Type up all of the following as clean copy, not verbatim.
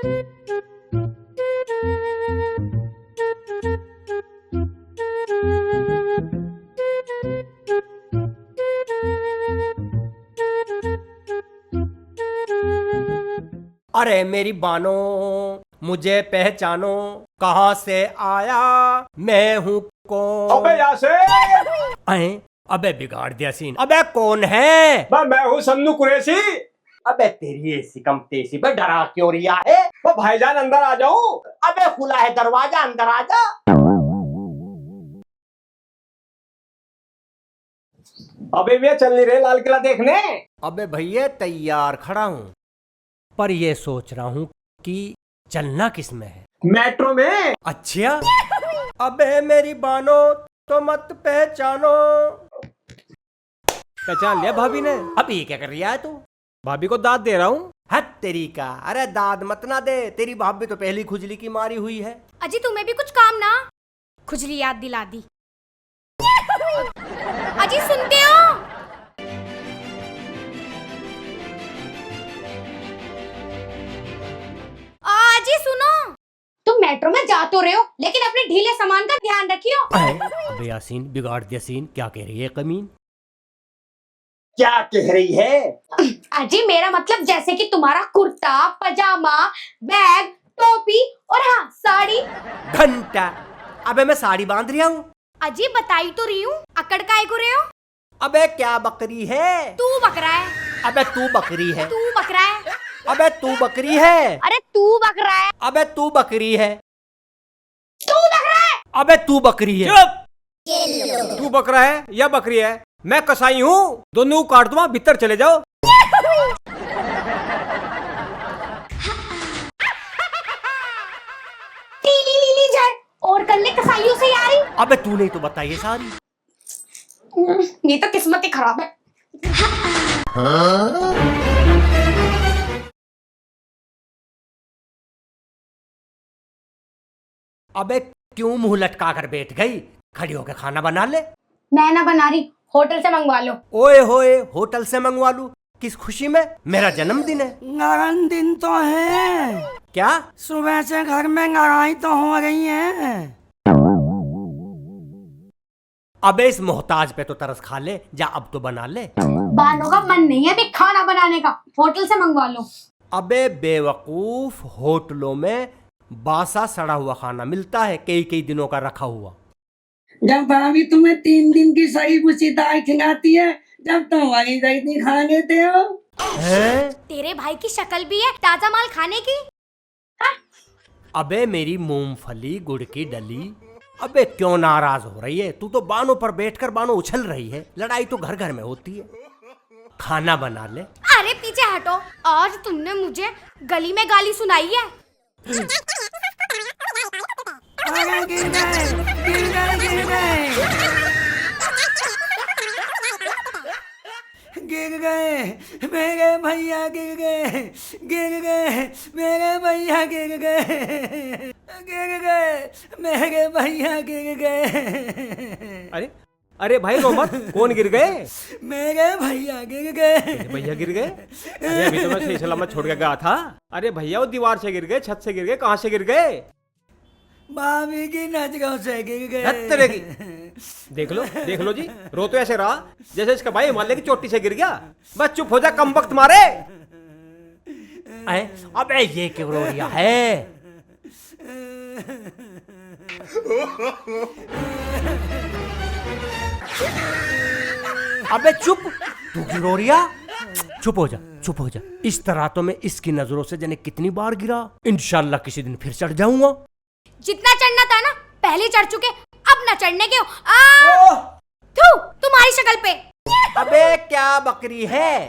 अरे मेरी बानो, मुझे पहचानो, कहाँ से आया, मैं हूँ कौन? अबे यासिन! अबे बिगाड़ दिया सीन। अबे कौन है? मैं हूँ सन्नू कुरैशी। अबे तेरी ऐसी कम तेजी बे, डरा क्यों रिया है? वो भाईजान अंदर आ जाऊं? अबे खुला है दरवाजा, अंदर आ जा। अबे भैया चल नहीं रहे लाल किला देखने? अबे भैया तैयार खड़ा हूँ, पर ये सोच रहा हूँ कि चलना किस में है? मेट्रो में। अच्छा। अबे मेरी बानो, तो मत पहचानो। पहचान लिया भाभी ने? अब ये क्या कर रही है तू? भाभी को दाद दे रहा हूँ। हट तेरी का। अरे दाद मत ना दे, तेरी भाभी तो पहली खुजली की मारी हुई है। अजी तुम्हें भी कुछ काम ना, खुजली याद दिला दी। अजी सुनते हो? अजी सुनो, तुम मेट्रो में जा तो रहे हो, लेकिन अपने ढीले सामान का ध्यान रखियो। अबे यासीन, बिगाड़ दिया सीन। क्या कह रही है कमीन? क्या कह रही है? अजी मेरा मतलब जैसे कि तुम्हारा कुर्ता पजामा, बैग, टोपी और हाँ साड़ी। घंटा। अबे मैं साड़ी बांध रहा हूँ। अजी बताई तो रही हूँ, अकड़ काय को रहे हो? अबे क्या बकरी है? तू बकरा है। अबे तू बकरी है। तू बकरा है। अबे तू बकरी है। अरे तू बकरा है। अबे तू बकरी है। तू बकरा है। अबे तू बकरी है। चुप! तू बकरा है या बकरी है? मैं कसाई हूँ, दोनों काट दूंगा, भीतर चले जाओ। टीली लीली जाए और कल ने कसाईयों से यारी। अबे तूने तो बताइए सारी। ये तो किस्मत ही खराब है। अबे क्यों मुंह लटका कर बैठ गई? खड़ी होकर खाना बना ले। मैं ना बना रही, होटल से मंगवा लो। ओए होए, होटल से मंगवा लूं? किस खुशी में? मेरा जन्मदिन है। नारायण दिन तो है। क्या? सुबह से घर में लड़ाई तो हो रही है। अबे इस मोहताज पे तो तरस खा ले, जा अब तो बना ले। बानों का मन नहीं है अभी खाना बनाने का, होटल से मंगवा लो। अबे बेवकूफ, होटलों में बासा सड़ा हुआ खाना मिलता है, कई कई दिनों का रखा हुआ। जब भाभी तुम्हें 3 दिन की सही बुची दाल खिलाती है, जब तुम वही दही खा लेते हो। हैं? तेरे भाई की शक्ल भी है ताजा माल खाने की। अबे मेरी मूंगफली गुड़ की डली। अबे क्यों नाराज हो रही है? तू तो बानों पर बैठकर बानों उछल रही है। लड़ाई तो घर घर में होती है। खाना बना ले। अरे पीछे हटो, आज तुमने मुझे गली में गाली सुनाई है। अरे गिर गए, गिर गए, गिर गए, गिर गए, मेरे भैया गिर गए, गिर गए, मेरे भैया गिर गए, गिर गए, मेरे भैया गिर गए। अरे अरे भाई रो मत। कौन गिर गए? मेरे भैया गिर गए। भैया गिर गए? अरे अभी तो मैं सही सलामत छोड़ के गया था। अरे भैया वो दीवार से गिर गए, छत से गिर गए, कहाँ से गिर गए? भाभी की नजरों से गिर गए। हत्तरे की। देख लो जी, रो तो ऐसे रहा जैसे इसका भाई हिमालय की चोटी से गिर गया। बस चुप हो जा, कम वक्त मारे। अबे ये क्यों रो रहा है? अबे चुप, तू क्यों रो रिया? चुप हो जा, चुप हो जा। इस तरह तो मैं इसकी नजरों से जाने कितनी बार गिरा। इंशाल्लाह किसी दिन फिर चढ़ जाऊंगा। जितना चढ़ना था ना पहले चढ़ चुके, अब ना चढ़ने के हो। थू तुम्हारी शक्ल पे। अबे क्या बकरी है?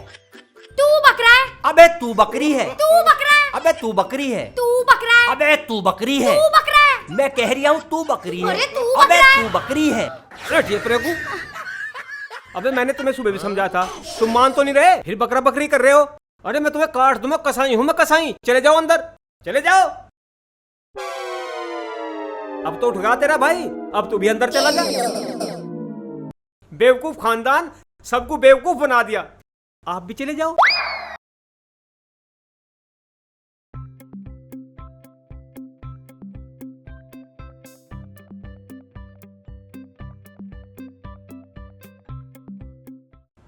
तू बकरा है। अबे तू बकरी है। तू बकरा है। अबे तू बकरी है। तू बकरा है। अबे तू बकरी है। तू बकरा है। मैं कह रही हूँ तू बकरी है। अरे तू अबे बकरा है। तू बकरी है। अबे मैंने तुम्हें सुबह भी समझा था, तुम मान तो नहीं रहे, फिर बकरा बकरी कर रहे हो। अरे मैं तुम्हें काट दूंगा, कसाई हूं मैं, कसाई। चले जाओ अंदर, चले जाओ। अब तो उठ गया तेरा भाई, अब तू भी अंदर चला जा। बेवकूफ खानदान सबको बेवकूफ बना दिया, आप भी चले जाओ।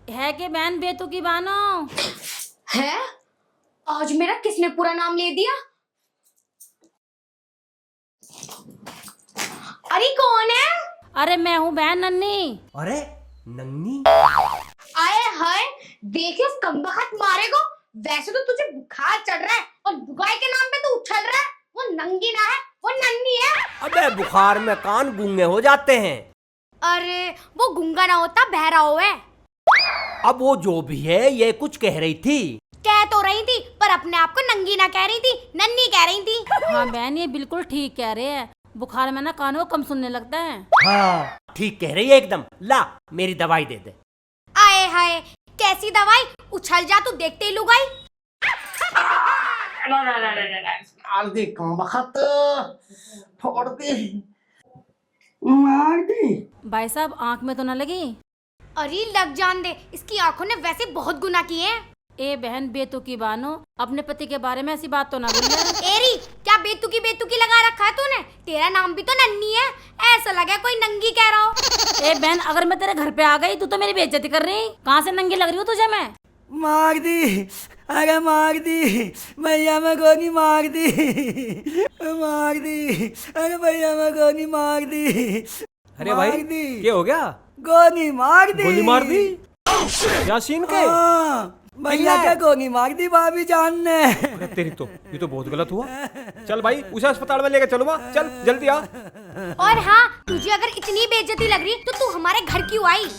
है कि बहन बेतु की बानो? है? आज मेरा किसने पूरा नाम ले दिया? अरे कौन है? अरे मैं हूँ बहन नन्ही। अरे नन्नी, आए हाय, देखिए उस कमबख्त मारे को। वैसे तो तुझे बुखार चढ़ रहा है और बुगाई के नाम पे तू उछल रहा है। वो नंगी ना है, वो नन्नी है। अबे बुखार में कान गूंगे हो जाते हैं। अरे वो गूंगा ना होता, बहरा हो है। अब वो जो भी है, ये कुछ कह रही थी। कह तो रही थी, पर अपने आप को नंगी ना कह रही थी, नन्नी कह रही थी। हाँ बहन, ये बिल्कुल ठीक कह रहे हैं। बुखार में ना कानों को कम सुनने लगता है। हाँ ठीक कह रही है एकदम। ला मेरी दवाई दे दे। आए हाय, कैसी दवाई? उछल जा तू देखते ही लुगाई। आलदी कम बखत फोड़ दी, मार दी। भाई साहब आंख में तो ना लगी? अरे लग जान दे, इसकी आंखों ने वैसे बहुत गुनाह किए हैं। ए बहन बेतु की बानो, अपने पति के बारे में ऐसी बात तो ना बोलिए। एरी, क्या बेतुकी लगा रखा है तूने? तेरा नाम भी तो नन्नी है, ऐसा लगा कोई नंगी कह रहा हो। ए बहन, अगर मैं तेरे घर पे आ गई, तू तो मेरी बेइज्जती कर रही। कहाँ से नंगी लग रही हूँ तुझे मैं? मार दी, अरे मार दी भैया, मैं गोली मार दी, मार दी, अरे भैया मैं गोली मार दी। अरे भाई, मार दी, क्या हो गया? गोली मार दी, गोली मार दी? यासीन के? हाँ, भैया क्या गोली मार दी भाभी जान ने। अरे तेरी तो, ये तो बहुत गलत हुआ। चल भाई, उसे अस्पताल में लेकर चलो। चल जल्दी आ। और हाँ, तुझे अगर इतनी बेइज्जती लग रही तो तू हमारे घर क्यों आई?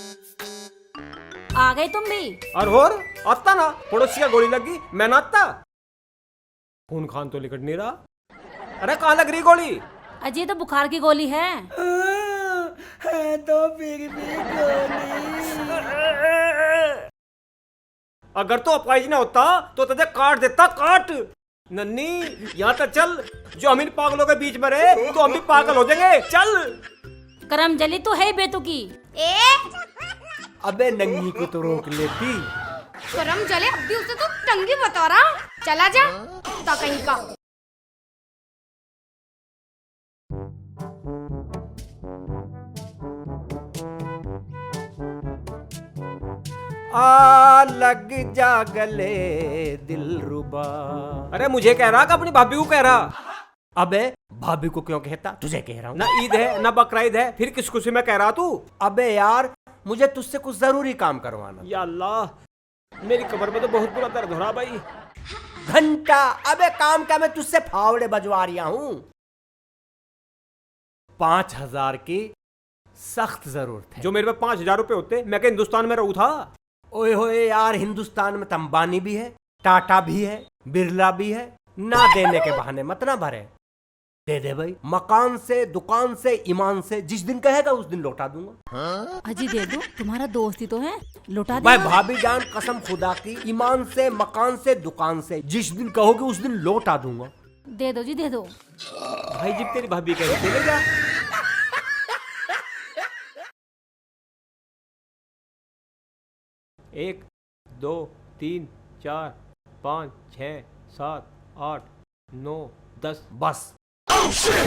आ गई तुम भी? और आता ना, पड़ोसी का गोली लगी, मैं ना आता। खून खान तो निकट नहीं रहा। अरे कहाँ लग रही गोली? अजय तो बुखार की गोली है। है तो फिर भी गोली। अगर तो अपाइज ना होता तो तुझे काट देता, काट। नन्नी यहाँ तक चल, जो हम इन पागलों के बीच में रहे तो हम भी पागल हो जाएंगे। चल। करम जली तो है बेतु की। ए अबे नंगी को तो रोक लेती। करम जले, अब भी उसे तो टंगी बता रहा। चला जा तो कहीं का। आ लग जा गले दिलरुबा। अरे मुझे कह रहा कि अपनी भाभी को कह रहा? अबे भाभी को क्यों कहता? तुझे कह रहा हूँ। ना ईद है ना बकरीद है, फिर किस खुशी में कह रहा तू? अबे यार, मुझे तुझसे कुछ जरूरी काम करवाना। या अल्लाह, मेरी कमर में तो बहुत बुरा दर्द हो रहा भाई। घंटा, अबे काम का, मैं तुझसे फावड़े बजवा रहा हूँ। 5,000 की सख्त जरूरत है। जो मेरे पे 5,000 रुपए होते, मैं क्या हिंदुस्तान में रहूं था? ओए होए यार, हिंदुस्तान में अंबानी भी है, टाटा भी है, बिरला भी है। ना देने के बहाने मत ना भरे। दे दे भाई, मकान से, दुकान से, ईमान से। जिस दिन कहेगा उस दिन लौटा दूंगा। अजी दे दो, तुम्हारा दोस्त ही तो है, लौटा भाई दे। भाभी जान, कसम खुदा की, ईमान से, मकान से, दुकान से, जिस दिन कहोगे उस दिन लौटा दूंगा। दे दो जी, दे दो। भाई जब तेरी भाभी कह रही ले जा। एक, 2, 3, 4, 5, 6, 7, 8, 9, 10 बस।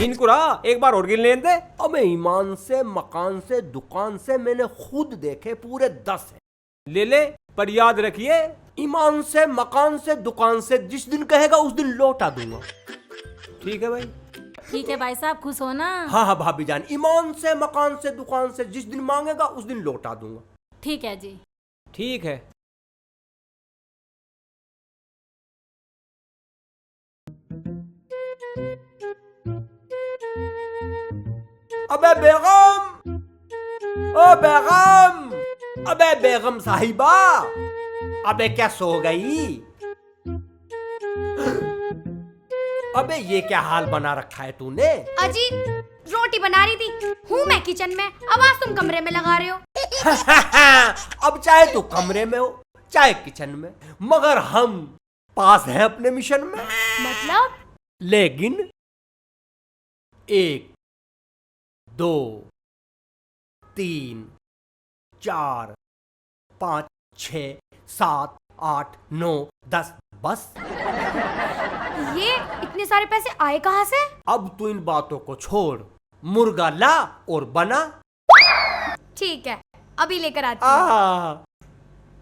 इनको रहा, एक बार और गिन लेने दे। अबे ईमान से, मकान से, दुकान से मैंने खुद देखे पूरे 10 है। ले ले, पर याद रखिए, ईमान से, मकान से, दुकान से, जिस दिन कहेगा उस दिन लौटा दूंगा। ठीक है भाई? ठीक है भाई साहब, खुश हो ना? हाँ हाँ भाभी जान, ईमान से, मकान से, दुकान से, जिस दिन मांगेगा उस दिन लौटा दूंगा। ठीक है जी। ठीक है। अबे बेगम, ओ बेगम, अबे बेगम साहिबा, अबे क्या सो गई? अबे ये क्या हाल बना रखा है तूने? अजी रोटी बना रही थी, हूँ मैं किचन में, आवाज तुम कमरे में लगा रहे हो। अब चाहे तू कमरे में हो चाहे किचन में, मगर हम पास हैं अपने मिशन में। मतलब? लेकिन 1, 2, 3, 4, 5, 6, 7, 8, 9, 10 बस। ये इतने सारे पैसे आए कहाँ से? अब तू इन बातों को छोड़, मुर्गा ला और बना। ठीक है, अभी लेकर आती हूँ।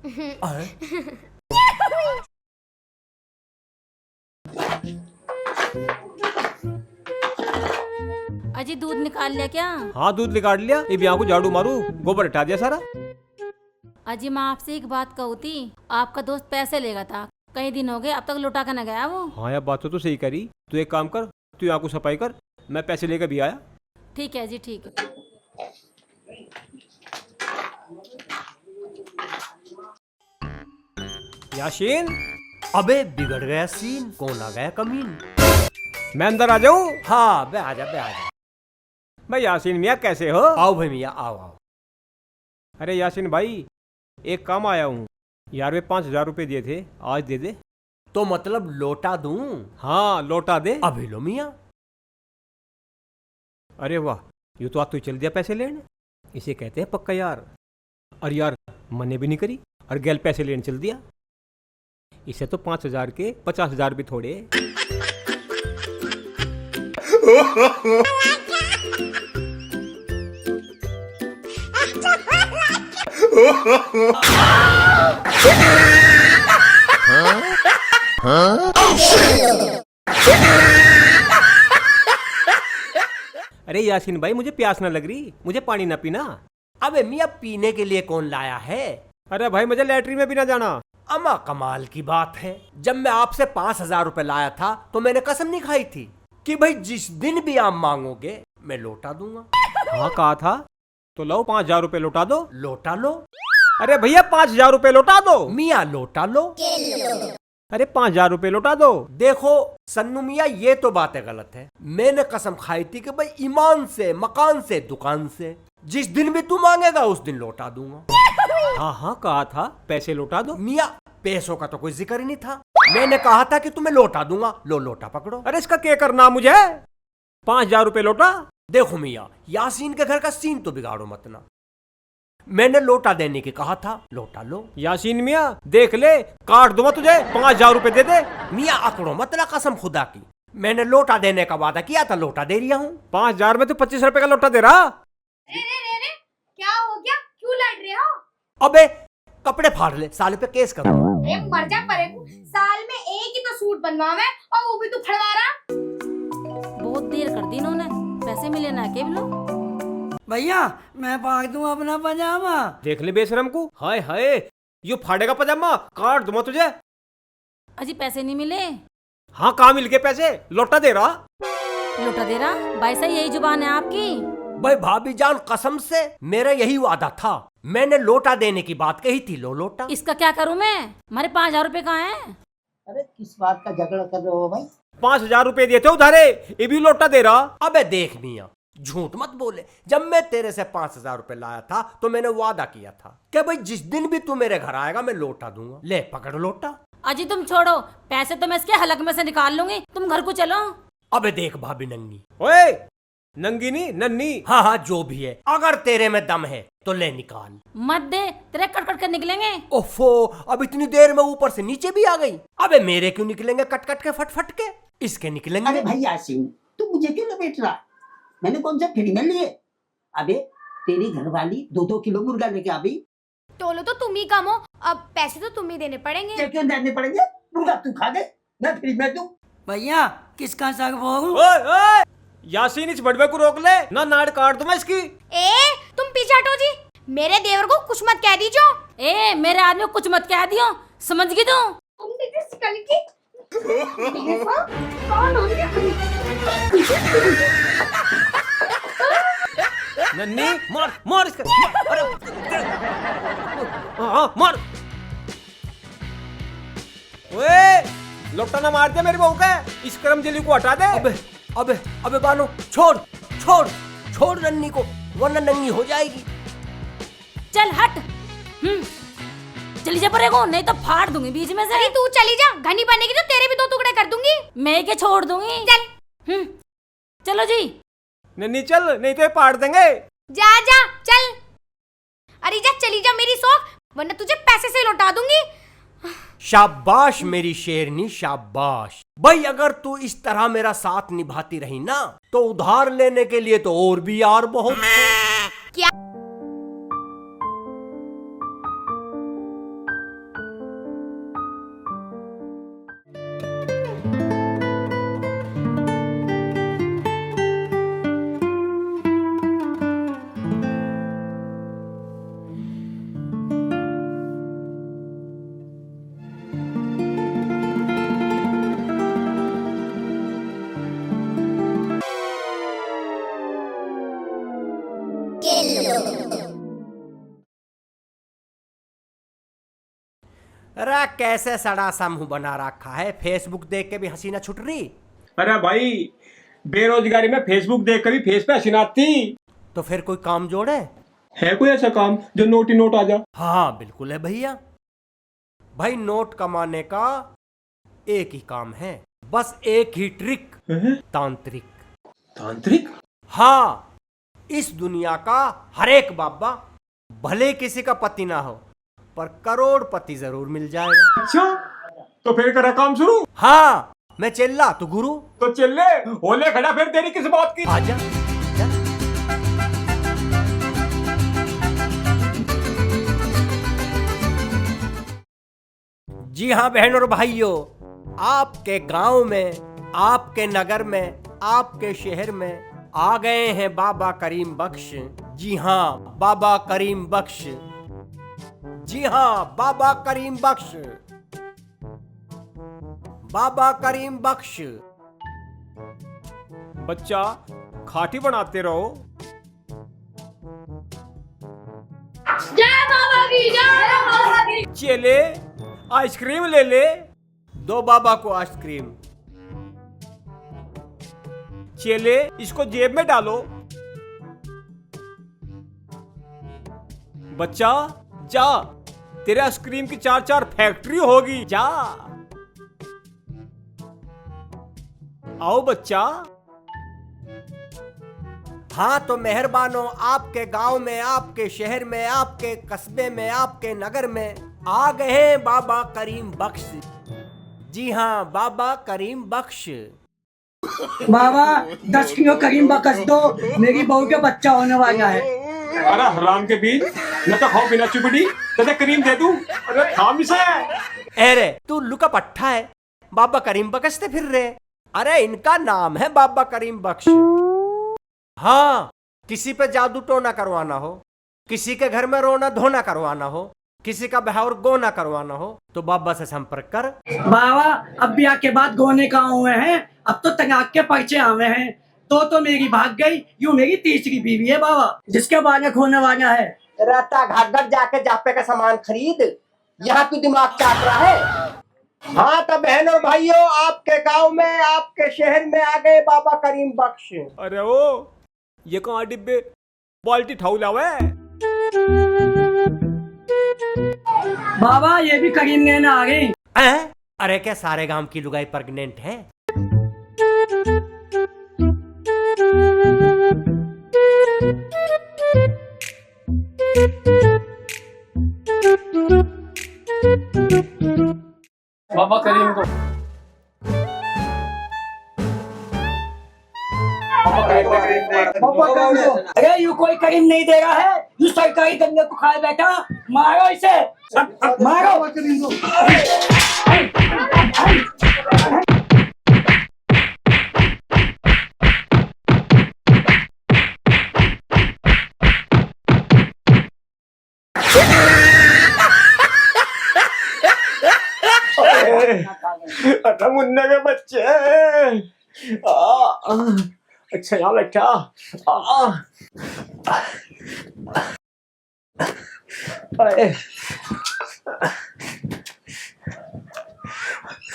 अजी दूध निकाल लिया क्या? हाँ दूध निकाल लिया, अब यहाँ को झाड़ू मारू, गोबर हटा दिया सारा। अजी मैं आपसे एक बात कहूँ थी, आपका दोस्त पैसे लेगा था, कई दिन हो गए अब तक लौटा कर न गया वो। हाँ यार बात तो सही करी। तू एक काम कर, तू यहाँ को सफाई कर, मैं पैसे लेकर भी आया। ठीक है जी ठीक है। याशीन, अबे बिगड़ गया सीन, कौन आ गया कमीन? मैं अंदर आ जाऊं? हाँ बे आजा बे आजा। भाई यासीन मियाँ कैसे हो? आओ भाई मियाँ आओ आओ। अरे यासीन भाई, एक काम आया हूँ यार, वे 5,000 रुपये दिए थे, आज दे दे। तो मतलब लोटा दूं? हाँ लौटा दे। अभी लो मियाँ। अरे वाह, ये तो आज तू चल दिया पैसे लेने, इसे कहते हैं पक्का यार। और यार मने भी नहीं करी और गैल पैसे लेने चल दिया। इसे तो 5,000 के 50,000 भी थोड़े। अरे यासीन भाई, मुझे प्यास ना लग रही, मुझे पानी ना पीना। अबे मियाँ पीने के लिए कौन लाया है? अरे भाई मुझे लैट्रिन में भी ना जाना। अमा कमाल की बात है, जब मैं आपसे 5,000 रुपए लाया था तो मैंने कसम नहीं खाई थी कि भाई जिस दिन भी आप मांगोगे मैं लौटा दूंगा। हाँ कहा था, तो लो 5,000 रुपये लौटा दो। लौटा लो अरे भैया 5,000 रुपये लौटा दो। मियाँ, लौटा लो। अरे 5,000 रुपये लौटा दो। देखो सन्नू मियाँ, ये तो बातें गलत है। मैंने कसम खाई थी कि भाई ईमान से, मकान से, दुकान से, जिस दिन भी तू मांगेगा उस दिन लौटा दूंगा। हाँ हाँ कहा था, पैसे लौटा दो। मियाँ पैसों का तो कोई जिक्र ही नहीं था, मैंने कहा था कि तुम्हें लौटा दूंगा। लो लोटा पकड़ो। अरे इसका क्या करना मुझे? 5,000 रुपये लौटा। देखो मियाँ, यासीन के घर का सीन तो बिगाड़ो मत ना। मैंने लोटा देने की कहा था, लोटा लो। यासीन मियाँ देख ले, काट दूंगा तुझे, 5,000 रुपये दे दे। मियाँ अकड़ो मत ना, कसम खुदा की मैंने लोटा देने का वादा किया था, लोटा दे रहा हूँ। 5,000 में तो 25 रुपए का लौटा दे रहा। रे रे रे रे, क्या हो गया? क्यों लड़ रहे हो? अबे कपड़े फाड़ ले, साले पे केस करो। अरे मर जा परे को, साल में एक ही तो सूट बनवावे और वो भी तू फड़वा रहा। बहुत देर कर दी इन्होंने, पैसे मिले ना के लो। भैया मैं पाक दूं अपना पजामा। देख ले बेशरम को, हाय हाय, ये फाड़ेगा पजामा, काट दूंगा तुझे। अजी पैसे नहीं मिले? हाँ कहाँ मिल गए पैसे? लौटा दे रहा। लौटा दे रहा? भाई साहब यही जुबान है आपकी? भाई भाभी जान कसम से मेरा यही वादा था, मैंने लोटा देने की बात कही थी। लो लोटा। इसका क्या करूं मैं? हमारे 5,000 रुपए कहाँ हैं? अरे किस बात का झगड़ा कर रहे हो भाई? 5,000 रुपये दिए थे उधारे, ये भी लौटा दे रहा। अबे देख मियाँ, झूठ मत बोले। जब मैं तेरे से 5,000 रुपए लाया था तो मैंने वादा किया था कि भाई जिस दिन भी तू मेरे घर आएगा मैं लौटा दूंगा। ले पकड़ लोटा। अजी तुम छोड़ो, पैसे तो मैं इसके हलक में से निकाल लूंगी, तुम घर को चलो। अबे देख भाभी नंगी। ओए नंगी नहीं, नन्नी। हाँ हाँ जो भी है, अगर तेरे में दम है तो ले निकाल। मत दे, तेरे कट कट कर निकलेंगे। ओफो, अब इतनी देर में ऊपर से नीचे भी आ गई। अबे मेरे क्यों निकलेंगे कट कट के, फट फट के? इसके निकलेंगे। अरे भाई यासीन, तू मुझे क्यों लपेट रहा? मैंने कौन सा फ्री में लिए? अबे तेरी घरवाली 2-2 किलो मुर्गा लेके आ गई। टोलो तो तुम ही कम हो, अब पैसे तो तुम ही देने पड़ेंगे। क्या क्यों देने पड़ेंगे? मुर्गा तू खा दे, मैं फ्री में दूं। भैया किसका शक भोगूं? ओए ओए, यासीन इस बड़वे को रोक ले, ना नाड़ काट दूंगा इसकी। ए तुम पीछे हटो जी, मेरे देवर को कुछ मत कह दीजो। ए मेरे आदमी को कुछ मत कह दियो, समझ गई तू? तुम देखिए कल की कौन हो गया? नन्नी मार मार इसका, अरे हाँ मार। ओए लौटा ना मार दे मेरी बहू का, इस करम जली को हटा दे। अबे अबे अबे बानो, छोड़ छोड़ छोड़ नन्नी को, वरना नंगी हो जाएगी। चल हट। चली जा परेगो, नहीं तो फाड़ दूंगी बीच में से। अरे तू चली जा, घनी बनेगी तो तेरे भी 2 टुकड़े कर दूंगी। मैं के छोड़ दूंगी। चल। चलो जी। नन्नी चल, नहीं तो ये पाड़ देंगे। जा जा चल। अरे जा चली जा मेरी सौख, वरना तुझे पैसे से लौटा दूंगी। शाबाश मेरी शेरनी, शाबाश। भाई अगर तू इस तरह मेरा साथ निभाती रही ना तो उधार लेने के लिए तो और भी यार बहुत थे। क्या? अरे कैसे सड़ा सा मुंह बना रखा है, फेसबुक देख के भी हंसी ना छुट रही। अरे भाई, बेरोजगारी में फेसबुक देखकर भी फेस पे हंसी ना आती। तो फिर कोई काम जोड़े। है कोई ऐसा काम जो नोट ही नोट आ जा? हाँ बिल्कुल है भैया। भाई नोट कमाने का एक ही काम है, बस एक ही ट्रिक, तांत्रिक। तांत्रिक? हाँ, इस दुनिया का हर एक बाबा भले किसी का पति ना हो पर करोड़पति जरूर मिल जाएगा। अच्छा, तो फिर करा काम शुरू। हाँ, मैं चिल्ला तू गुरु। तो चल ले, होले खड़ा, फिर देरी किस बात की? आजा जा। जी हाँ बहनों और भाइयों, आपके गांव में, आपके नगर में, आपके शहर में आ गए हैं बाबा करीम बख्श। जी हाँ, बाबा करीम बख्श। जी हाँ, बाबा करीम बख्श। बाबा करीम बख्श। बच्चा, खाटी बनाते रहो। जय बाबा की, जय बाबा की। चले, आइसक्रीम ले ले। दो बाबा को आइसक्रीम। चले, इसको जेब में डालो। बच्चा जा, तेरे आइसक्रीम की 4-4 फैक्ट्री होगी, जा। आओ बच्चा। हाँ तो मेहरबानो, आपके गांव में, आपके शहर में, आपके कस्बे में, आपके नगर में आ गए हैं बाबा करीम बख्श। जी हाँ, बाबा करीम बख्श। बाबा 10 किलो करीम बकस दो, मेरी बहू का बच्चा होने वाला है। अरे हराम के बीच, न तो खाओ बिना चुपड़ी, तो क्रीम दे दूं। अरे थाम इसे। अरे तू लुका पट्टा है, बाबा करीम बख्श से फिर रहे। अरे इनका नाम है बाबा करीम बख्श। हाँ, किसी पे जादू टोना करवाना हो, किसी के घर में रोना धोना करवाना हो, किसी का ब्याह और गोना करवाना हो तो बाबा से संपर्क कर। बाबा अब ब्याह के बाद गोने कहाँ हुए हैं, अब तो तलाक के पर्चे आवे हैं। तो मेरी भाग गई, यूं मेरी तीसरी बीवी है बाबा, जिसके बालक होने वाला है। रहता घाघर जाके जापे का सामान खरीद, यहाँ तू दिमाग चाट रहा है। हाँ तो बहनों और भाइयों, आपके गांव में, आपके शहर में आ गए बाबा करीम बख्श। अरे ओ, ये कहाँ डिब्बे बाल्टी ठाऊ लावे? बाबा ये भी करीम लेने आ गई। अरे क्या सारे गांव की लुगाई प्रेग्नेंट है? बाबा करीम को अरे यू कोई करीम नहीं दे रहा है, यू सरकारी गंदे को खाए बैठा। मारो इसे, मारो। अरे मुन्ने के बच्चे, अच्छा यहाँ बैठा।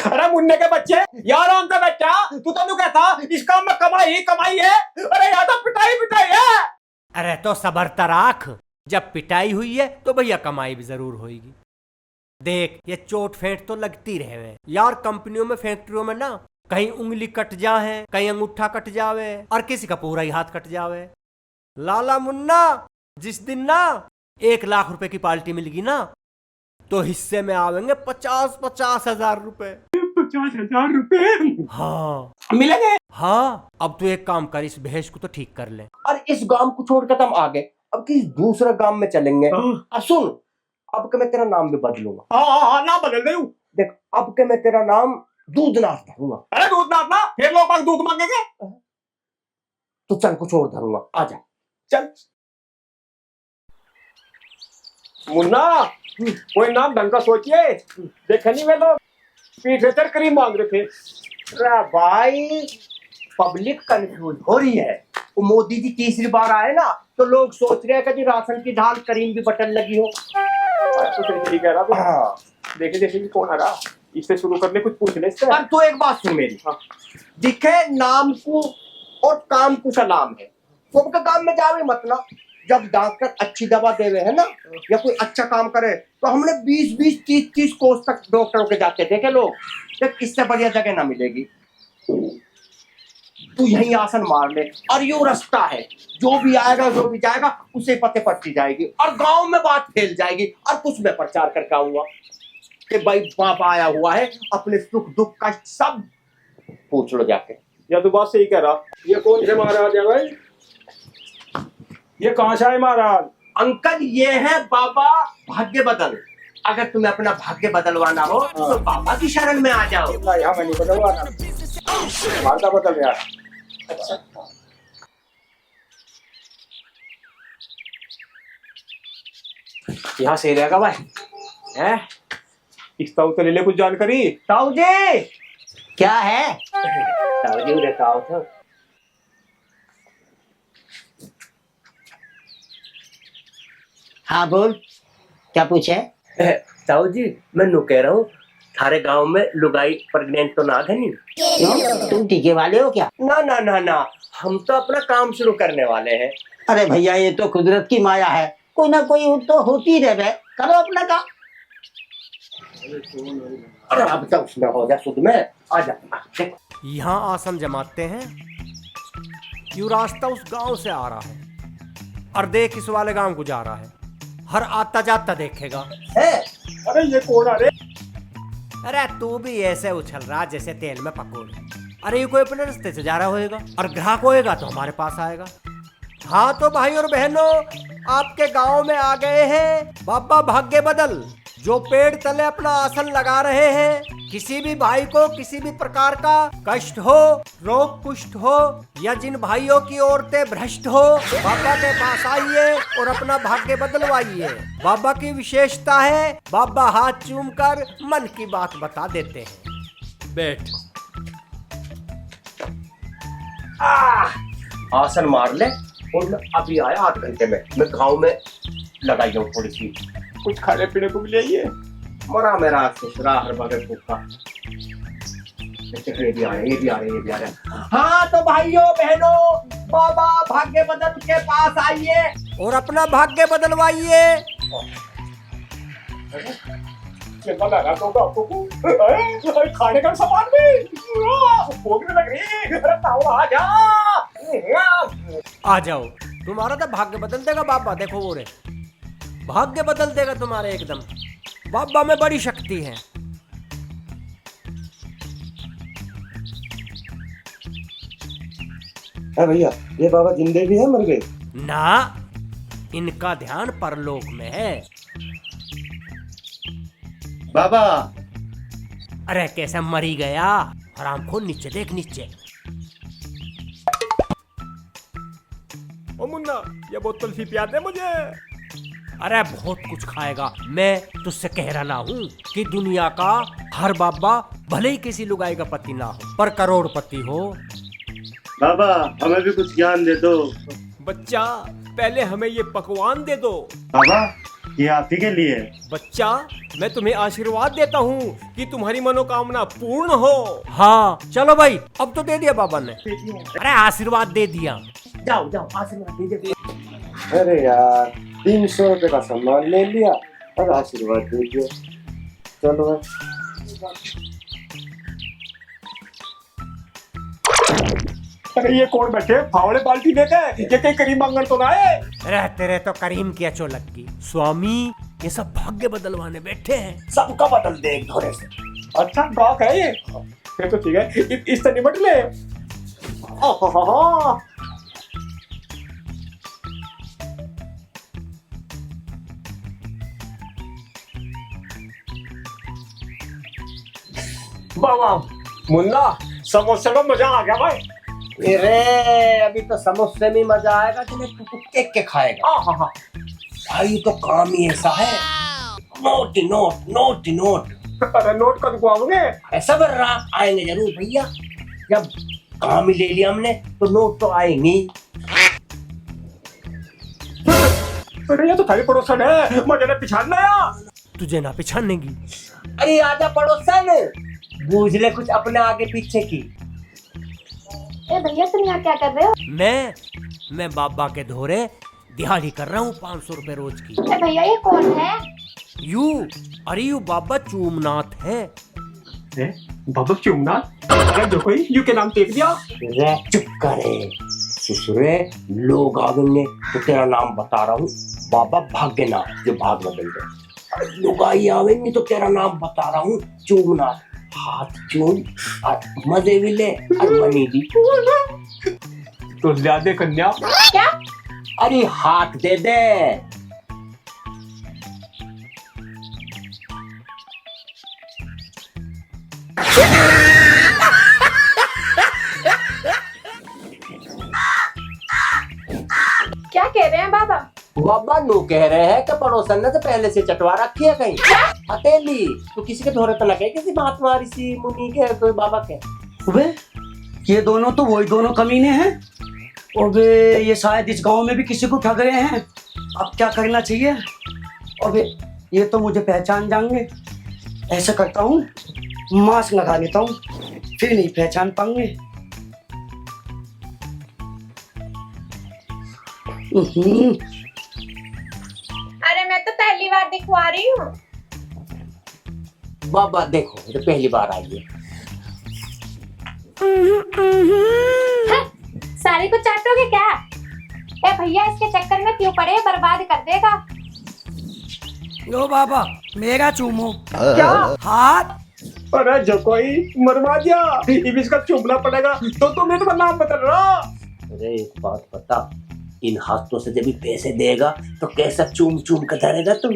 अरे मुन्ने के बच्चे, यार आराम से बैठा। तू तो कहता इस काम में कमाई कमाई है, अरे यहाँ तो पिटाई पिटाई है। अरे तो सबर राख, जब पिटाई हुई है तो भैया कमाई भी जरूर होगी। देख ये चोट फेंट तो लगती रहे यार, कंपनियों में फैक्ट्रियों में ना कहीं उंगली कट जाए, कहीं अंगूठा कट जावे और किसी का पूरा ही हाथ कट जावे। लाला मुन्ना, जिस दिन ना 1 लाख रुपए की पार्टी मिलेगी ना तो हिस्से में आवेंगे 50-50 हजार रुपए। 50,000 रुपए? हाँ मिलेंगे। हाँ, अब तू एक काम कर, इस भैंस को तो ठीक कर ले। और इस गांव को छोड़कर हम आगे अब किसी दूसरे गांव में चलेंगे। और सुन, अब के मैं तेरा नाम भी बदलूंगा। हाँ, नाम बदल दे। देख, अब के मैं तेरा नाम दूधनाथ धरूंगा। अरे दूधनाथ ना, फिर लोग बाग दूध मांगेंगे। तो चल कुछ और धरूंगा, आजा। चल मुन्ना, कोई नाम ढंग का सोचिए। देखा नहीं वे लोग पीछे चढ़ करीम मांग रहे थे। अरे भाई, पब्लिक कंफ्यूज हो रही है। वो मोदी जी तीसरी बार आए ना तो लोग सोच रहे हैं कि जी राशन की ढाल करीम भी बटन लगी हो। तो ठीक है ना। हाँ, देखे जैसे कि कौन आ रहा, इससे शुरू कर ले, कुछ पूछ ले इससे। पर तू एक बात सुन मेरी, दिखे नाम को और काम को सलाम है, तुम के काम में जावे मत ना। जब डॉक्टर अच्छी दवा देवे है ना, या कोई अच्छा काम करे, तो हमने 20-20, 30-30 कोर्स तक डॉक्टरों के जाते देखे लोग, जब इससे बढ़िया जगह ना मिलेगी। तू यही आसन मार ले, और यो रास्ता है, जो भी आएगा जो भी जाएगा उसे पते पड़ती जाएगी, और गांव में बात फैल जाएगी। और कुछ मैं प्रचार करके आऊंगा कि भाई बाप आया हुआ है, अपने सुख दुख का सब पूछ लो जाके। या तो बात सही कह रहा। ये कौन से महाराज है भाई, ये कहाँ से आए महाराज? अंकल ये है बाबा भाग्य बदल। अगर तुम्हें अपना भाग्य बदलवाना हो तो बाबा की शरण में आ जाओ। यहाँ मैं नहीं बदलवाना, भारता बदल यार। अच्छा, यहाँ सही रहेगा भाई है? इस ताऊ तो ले ले कुछ जानकारी। ताऊ जी क्या है? ताऊ जी उधर ताऊ था। हाँ बोल, क्या पूछे? ताऊ जी मैं नु कह रहा हूँ, थारे गांव में लुगाई प्रेग्नेंट तो ना घनी? क्यों, तुम टीके वाले हो क्या? ना ना ना ना, हम तो अपना काम शुरू करने वाले हैं। अरे भैया ये तो कुदरत की माया है, कोई ना कोई तो होती रहे, करो अपना काम। अरे अब तक उसमें हो जा सुध में आ जा। यहाँ आसन जमाते हैं, क्यों रास्ता उस गांव से आ रहा है, और देख इस वाले गांव को जा रहा है, हर आता जाता देखेगा। है अरे ये कौन आ रहे? अरे तू भी ऐसे उछल रहा जैसे तेल में पकोड़े। अरे ये कोई अपने रास्ते से जा रहा होएगा, और ग्राहक होएगा तो हमारे पास आएगा। हाँ तो भाई और बहनों, आपके गांव में आ गए हैं बाबा भाग्य बदल, जो पेड़ तले अपना आसन लगा रहे हैं। किसी भी भाई को किसी भी प्रकार का कष्ट हो, रोग कुष्ठ हो, या जिन भाइयों की औरतें भ्रष्ट हो, बाबा के पास आइए और अपना भाग्य बदलवाइए। बाबा की विशेषता है, बाबा हाथ चूम कर मन की बात बता देते हैं। बैठ। आसन मार ले, और मैं अभी आया 8 घंटे में, मैं गांव में लगाई हूँ थोड़ी सी। कुछ खाने पीने को भी ले मरा मेरा ससुरा हर बगल फूका। ये भी आ रहे, ये भी आ रहे, ये भी आ रहे। हाँ तो भाइयों बहनों, बाबा भाग्य बदल के पास आइए और अपना भाग्य बदलवाइए। लगा तो खाने का सामान भी भोगने लग रही। आ जा, आ जाओ, तुम्हारा तो भाग्य बदल देगा बाबा। देखो वो रे, भाग्य बदल देगा तुम्हारे एकदम। बाबा में बड़ी शक्ति है। भैया ये बाबा जिंदे भी है मर गए ना, इनका ध्यान परलोक में है। बाबा? अरे कैसे मरी गया, हराम खोर, नीचे देख नीचे। ओ मुन्ना, ये बोतल सी पिया दे मुझे। अरे बहुत कुछ खाएगा। मैं तुझसे कह रहा हूँ कि दुनिया का हर बाबा भले ही किसी लुगाई का पति ना हो, पर करोड़पति हो। बाबा हमें भी कुछ ज्ञान दे दो। बच्चा पहले हमें ये पकवान दे दो। बाबा ये आप ही के लिए। बच्चा मैं तुम्हें आशीर्वाद देता हूँ कि तुम्हारी मनोकामना पूर्ण हो। हाँ चलो भाई, अब तो दे दिया बाबा ने। अरे आशीर्वाद दे दिया। जाओ जाओ आशीर्वाद दीजिए। अरे यार 300 रुपए का सामान ले लिया और आशीर्वाद दे दिया। चलो भाई। अरे ये कौन बैठे फावड़े बाल्टी लेके, ये कहीं करीम मंगल तो ना है? अरे तेरे तो करीम की अचो लग गई। स्वामी ये सब भाग्य बदलवाने बैठे हैं। सबका बदल दे घोड़े से। अच्छा गाँव है ये, फिर तो ठीक है, इससे निपट ले। बाबा मुन्ना, समोसे का मजा आ गया भाई। अरे अभी तो समोसे में मजा आएगा, तुम्हें केक के खाएगा। भाई तो काम ही ऐसा है, नोट ही नोट, नोट ही नोट। अरे नोट कब खुआओगे? ऐसा कर रहा, आएंगे जरूर भैया। जब काम ही ले लिया हमने तो नोट तो आएंगे। अरे ये तो थारी पड़ोसन है, मजे ने पिछाड़ना या? तुझे ना पिछाड़नेगी। अरे आजा पड़ोसन, बूझ ले कुछ अपने आगे पीछे की। ए भैया तुम यहाँ क्या कर रहे हो? मैं बाबा के धोरे दिहाड़ी कर रहा हूँ 500 रुपए रोज की। ए भैया ये कौन है? यू, अरे यू बाबा चूमनाथ है। बाबा चुमनाथ, अरे जो कोई यू के नाम टेक दिया। रे चुप करे ससुरे, लोग आवेंगे तो तेरा नाम बता रहा हूँ, बाबा भाग्यनाथ, जो भाग में मिल गए। लुगाई आवेंगे तो तेरा नाम बता रहा हूँ, चूमनाथ। हाथ चूम और मजे भी ले और मनी भी। तो लिया दे कन्या। क्या? अरे हाथ दे दे। क्या कह रहे हैं बाबा? बाबा नो कह रहे हैं कि पड़ोसन ने तो पहले से चटवा रखी है कहीं हथेली। तो किसी के धोरे तो लगे, किसी महात्मा ऋषि मुनि के, कोई बाबा के। अबे ये दोनों तो वही दोनों कमीने हैं। अबे ये शायद इस गांव में भी किसी को ठग रहे हैं। अब क्या करना चाहिए? अबे ये तो मुझे पहचान जाएंगे। ऐसा करता हूँ, मास्क लगा लेता हूँ, फिर नहीं पहचान पाएंगे। अरे मैं तो पहली बार दिखवा रही हूँ। बाबा देखो, ये तो पहली बार आई है। सारी को चाटोगे क्या? ए भैया इसके चक्कर में क्यों पड़े, बर्बाद कर देगा। लो बाबा मेरा चूमो। क्या हाथ? अरे जो कोई मरवा दिया, इसका चुमना पड़ेगा। तो तुम्हें तो नाम बता रहा। अरे एक बात बता, इन हाथों से जब भी पैसे देगा तो कैसा चूम चूम कर धरेगा तुम?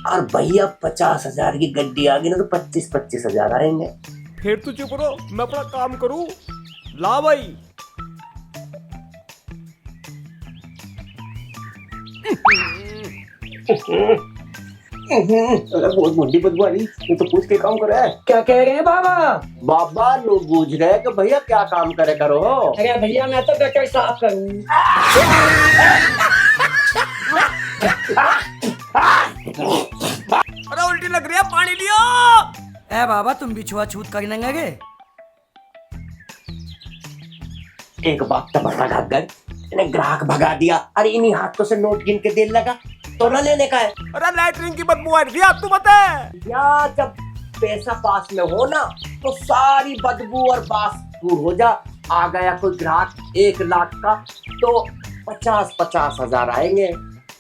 और भैया 50,000 की गड्डी आ गई ना तो 25,000 आएंगे। फिर तू चुप रहो, मैं अपना काम करूं। ला भाई। अरे बहुत बड़ी बदबू आ रही, ये तो पूछ के काम करे है। क्या कह रहे हैं बाबा? बाबा लोग बूझ रहे हैं कि भैया क्या काम करे करो। अरे भैया मैं तो गटर साफ करूँ। अरे उल्टी लग रही है, पानी लियो। ए बाबा तुम भी छुआछूत करने लगे? एक बात तो बता गगर, इन्हें ग्राहक भगा दिया। अरे इन्हीं हाथों से नोट गिन के देने लगा तो ना लेने का है। अरे लैटरिन की बदबू आ रही है, अब तू बता। या जब पैसा पास में हो ना तो सारी बदबू और बास दूर हो जा। आ गया कोई ग्राहक 1 लाख का तो 50,000 आएंगे।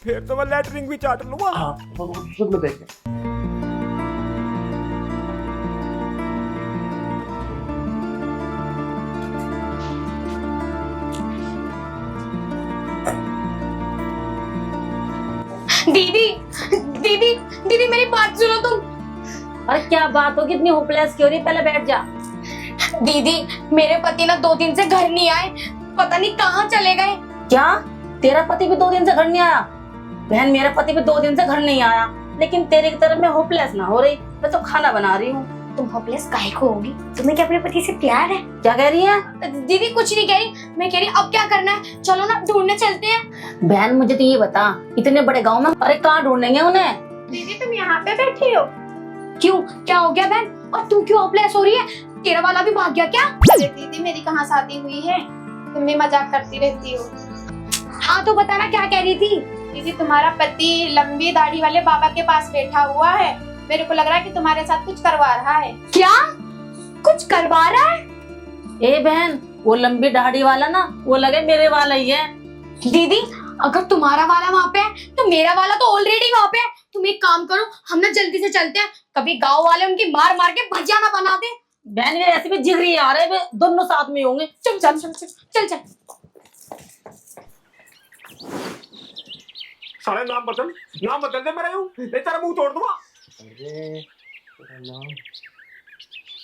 फिर तो मैं लैटरिन भी चाट लूंगा। हाँ, खुद में बैठे। दीदी दीदी दीदी मेरी बात सुनो तुम। अरे क्या बात होगी, इतनी होपलेस क्यों रही? पहले बैठ जा। दीदी मेरे पति ना 2 दिन से घर नहीं आए, पता नहीं कहाँ चले गए। क्या तेरा पति भी 2 दिन से घर नहीं आया? बहन मेरा पति भी 2 दिन से घर नहीं आया, लेकिन तेरे की तरफ मैं होपलेस ना हो रही। मैं तो खाना बना रही हूँ। तुम होपलेस काहे को होगी? तुम्हें क्या अपने पति से प्यार है? क्या कह रही है? दीदी कुछ नहीं कह रही, मैं कह रही अब क्या करना है, चलो ना ढूंढने चलते हैं। बहन मुझे तो ये बता, इतने बड़े गांव में अरे कहाँ ढूंढेंगे उन्हें? दीदी तुम यहाँ पे बैठी हो क्यों? क्या हो गया बहन? और तू क्यों होपलेस हो रही है? तेरा वाला भी भाग गया क्या? अरे दीदी मेरी कहाँ शादी हुई है, तुम भी मजाक करती रहती हो। हाँ तो बताना क्या कह रही थी? दीदी तुम्हारा पति लंबी दाढ़ी वाले बाबा के पास बैठा हुआ है, मेरे को लग रहा है कि तुम्हारे साथ कुछ करवा रहा है। क्या कुछ करवा रहा है? ए बहन वो लंबी दाढ़ी वाला ना, वो लगे मेरे वाला ही है। दीदी अगर तुम्हारा वाला वहाँ पे है तो मेरा वाला तो ऑलरेडी वहाँ पे है। तुम एक काम करो, हम ना जल्दी से चलते हैं, कभी गांव वाले उनकी मार मार के भजिया ना बना दे। बहन ये ऐसे भी जिगरी आ रहे हैं, दोनों साथ में होंगे। चल चल चल चल चल चल। सारे नाम बदल दे मेरा, यूं नहीं तेरा मुंह तोड़ दूंगा। अरे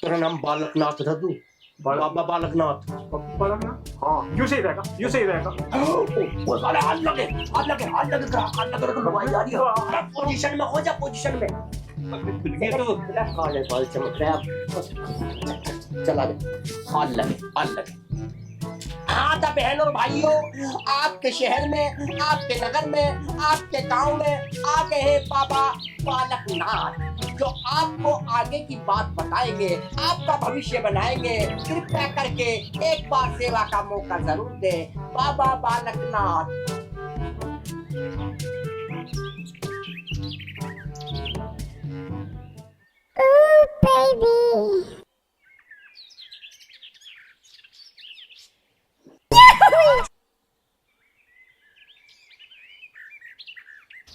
तेरा नाम बालकनाथ था तू? बाबा बालकनाथ। हाँ यूं सही रहेगा, यूं सही रहेगा। वो साले हाथ लगे तो दवाई जा रही है। पोजीशन में हो जा, पोजीशन में। ये तो काले बाल चमक रहे हैं। चला दे, हाथ लगे हाँ तो बहन और भाइयों, आपके शहर में, आपके नगर में, आपके गांव में आ गए हैं बाबा बालकनाथ, जो आपको आगे की बात बताएंगे, आपका भविष्य बनाएंगे। कृपया करके एक बार सेवा का मौका जरूर दे। बाबा बालकनाथ।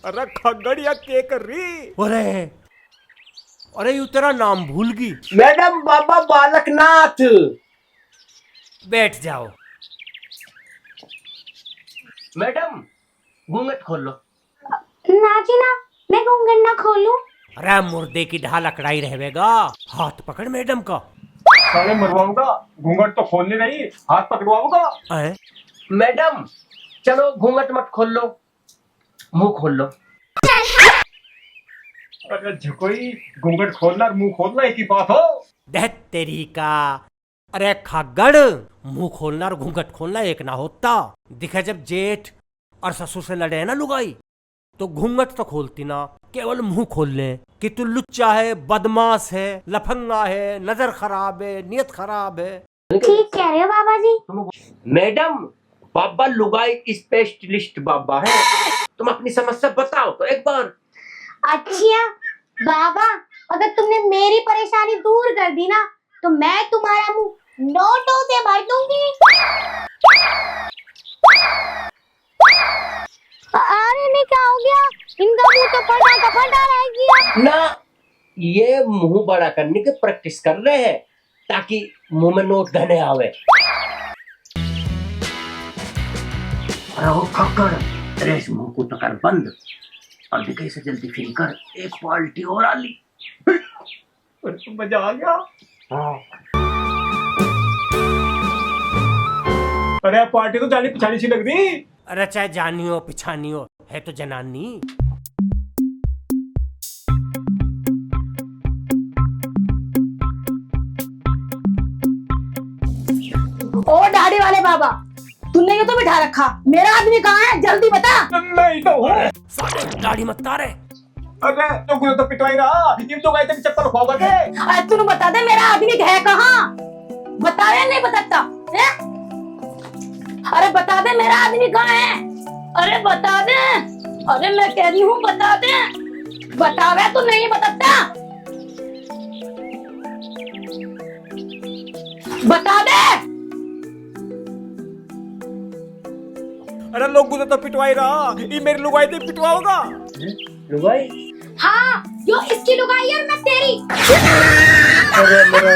अरे खगड़िया के कर रही। अरे अरे यू तेरा नाम भूल गई। मैडम बाबा बालकनाथ। बैठ जाओ। मैडम घूंघट खोल लो। ना जी ना, मैं घूंघट ना खोलूं। अरे मुर्दे की ढाल अकड़ाई रहेगा। हाथ पकड़ मैडम का। साले मरवाऊंगा, घूंघट तो खोलने नहीं, हाथ पकड़वाऊंगा। हैं? मैडम चलो घूंघट मत खोल लो, मुंह खोल लो। अरे झकोई, घूंघट खोलना और मुंह खोलना एक ही बात हो। देख तेरी का। अरे खगड़, मुंह खोलना और घूंघट खोलना एक ना होता। दिखे जब जेठ और ससुर से लड़े है ना लुगाई, तो घूंघट तो खोलती ना, केवल मुंह खोल ले कि तू लुच्चा है, बदमाश है, लफंगा है, नजर खराब है, नियत खराब है। ठीक कह रहे हो बाबा जी। मैडम बाबा लुगाई स्पेशलिस्ट बाबा है, तुम अपनी समस्या बताओ तो एक बार। अच्छा बाबा, अगर तुमने मेरी परेशानी दूर कर दी ना, तो मैं तुम्हारा मुंह नोटों से भर दूंगी। अरे नहीं, क्या हो गया? इनका मुंह तो फटा रह गया ना, ये मुंह बड़ा करने की प्रैक्टिस कर रहे हैं ताकि मुंह में नोट घने आवे। अरे वो खक्कर, तेरे इस मुंह को तो कर बंद और दिखे से जल्दी फिर कर, एक पार्टी और आ ली। मजा आ गया। हाँ। अरे पार्टी तो जानी पिछानी सी लग रही। अरे चाहे जानी हो पिछानी हो, है तो जनानी। ओ दाढ़ी वाले बाबा, तूने ये तो बिठा रखा, मेरा आदमी कहाँ है? जल्दी बता। नहीं तो हूँ। साले गाड़ी मत तारे। अरे तो पिटवाई रहा, ये तो गए थे चप्पल खो गए। अरे तू बता दे मेरा आदमी है कहाँ? बता या नहीं बताता है? अरे बता दे मेरा आदमी कहाँ है? अरे बता दे। अरे मैं कह रही हूँ बता दे। बतावे तो नहीं बताता। बता दे। अरे लोग तो पिटवाई रहा, ये मेरी लुगाई तो पिटवाओगा। लुगाई? हाँ, जो इसकी लुगाई है और मैं तेरी। अरे मेरा